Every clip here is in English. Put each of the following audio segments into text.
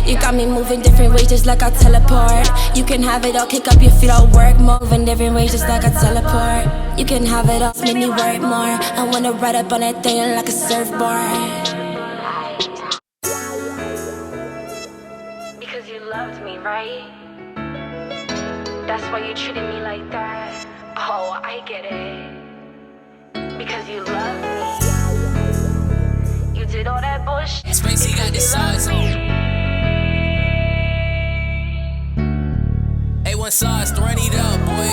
You got me moving different ways just like I teleport. You can have it all, kick up your feet, I'll work. Moving different ways just like I teleport. You can have it all, make me work more. I wanna ride up on that thing like a surfboard. Because you loved me, right? That's why you treated me like that. Oh, I get it. Because you loved me. You did all that bullshit. Spacey got this sauce on. A1 sauce, run it up, boy.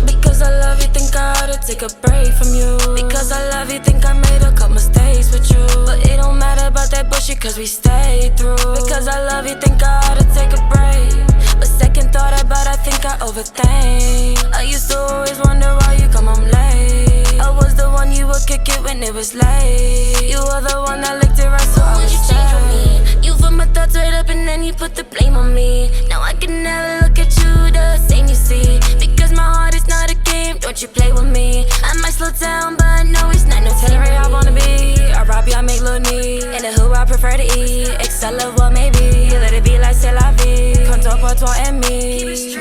Because I love you, think I ought to take a break from you. Because I love you, think I made a couple mistakes with you. But it don't matter about that bullshit cause we stayed through. Because I love you, think I ought to take a break. But second thought about, I think I overthink. I used to always wonder why you come home late. I was the one you would kick it when it was late. You were the one that licked it right, so I would change for me. You put my thoughts right up and then you put the blame on me. Now I can never look at you the same, you see. Because my heart is not a game, don't you play with me. I might slow down, but no, it's not no telling where I wanna be. I rob you, I make little need. In the hood, I prefer to eat. Excel of what maybe. Let it be like c'est la vie. Contour pour toi et me.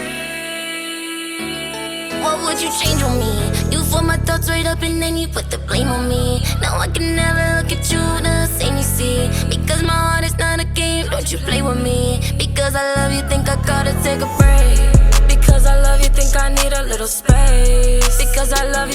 What would you change on me? You put my thoughts right up and then you put the blame on me. Now I can never look at you the same, you see. Because my heart is not a game, don't you play with me. Because I love you, think I gotta take a break. Because I love you, think I need a little space. Because I love you.